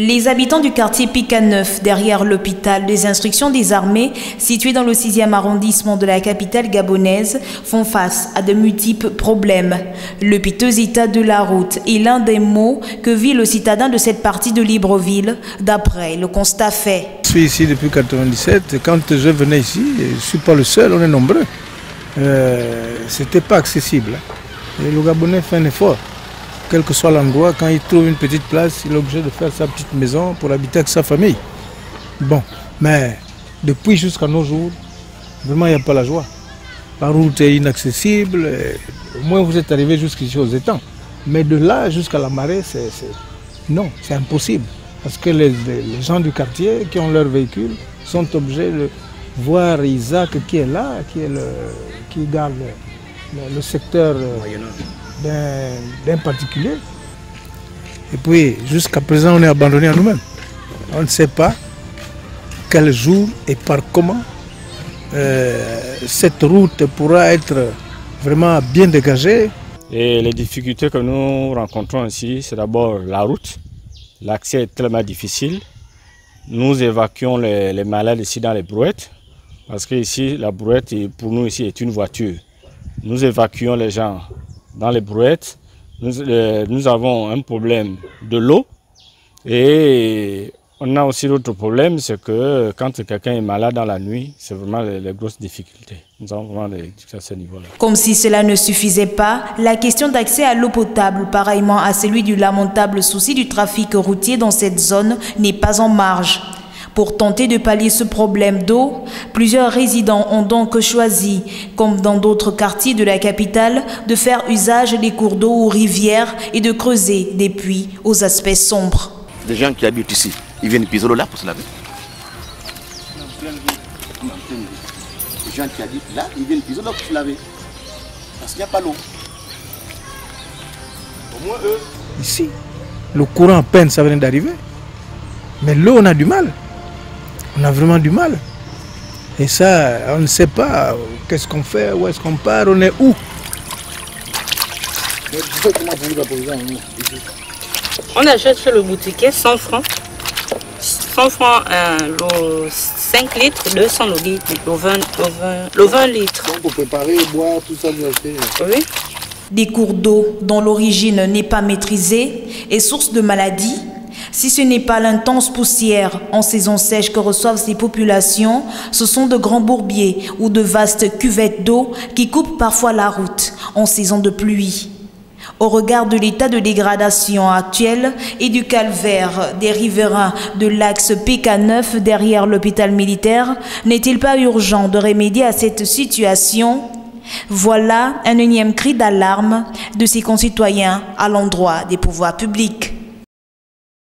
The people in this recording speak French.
Les habitants du quartier Pika-9, derrière l'hôpital des instructions des armées, situé dans le 6e arrondissement de la capitale gabonaise, font face à de multiples problèmes. Le piteux état de la route est l'un des maux que vit le citadin de cette partie de Libreville, d'après le constat fait. Je suis ici depuis 1997. Quand je venais ici, je ne suis pas le seul, on est nombreux. C'était pas accessible. Et le Gabonais fait un effort. Quel que soit l'endroit, quand il trouve une petite place, il est obligé de faire sa petite maison pour habiter avec sa famille. Bon, mais depuis jusqu'à nos jours, vraiment il n'y a pas la joie. La route est inaccessible, au moins vous êtes arrivé jusqu'ici aux étangs. Mais de là jusqu'à la marée, non, c'est impossible. Parce que les gens du quartier qui ont leur véhicule sont obligés de voir Isaac qui est là, qui garde le secteur d'un particulier. Et puis, jusqu'à présent, on est abandonné à nous-mêmes. On ne sait pas quel jour et par comment cette route pourra être vraiment bien dégagée. Et les difficultés que nous rencontrons ici, c'est d'abord la route. L'accès est tellement difficile. Nous évacuons les malades ici dans les brouettes, parce que ici, la brouette, pour nous, ici, est une voiture. Nous évacuons les gens dans les brouettes. Nous avons un problème de l'eau et on a aussi d'autres problèmes, c'est que quand quelqu'un est malade dans la nuit, c'est vraiment les grosses difficultés. Nous avons vraiment des difficultés à ce niveau-là. Comme si cela ne suffisait pas, la question d'accès à l'eau potable, pareillement à celui du lamentable souci du trafic routier dans cette zone, n'est pas en marge. Pour tenter de pallier ce problème d'eau, plusieurs résidents ont donc choisi, comme dans d'autres quartiers de la capitale, de faire usage des cours d'eau ou rivières et de creuser des puits aux aspects sombres. Des gens qui habitent ici, ils viennent piser l'eau là pour se laver. Les gens qui habitent là, ils viennent piser l'eau pour se laver. Parce qu'il n'y a pas l'eau. Au moins eux. Ici, le courant à peine ça vient d'arriver. Mais l'eau, on a du mal. On a vraiment du mal. Et ça, on ne sait pas qu'est-ce qu'on fait, où est-ce qu'on part, on est où. On achète chez le boutiquier 100 francs. 100 francs le 5 litres, 200 le 20 litres. Donc pour préparer, boire, tout ça, vous achetez. Oui. Des cours d'eau dont l'origine n'est pas maîtrisée est source de maladies. Si ce n'est pas l'intense poussière en saison sèche que reçoivent ces populations, ce sont de grands bourbiers ou de vastes cuvettes d'eau qui coupent parfois la route en saison de pluie. Au regard de l'état de dégradation actuel et du calvaire des riverains de l'axe Pika-9 derrière l'hôpital militaire, n'est-il pas urgent de remédier à cette situation ? Voilà un énième cri d'alarme de ses concitoyens à l'endroit des pouvoirs publics.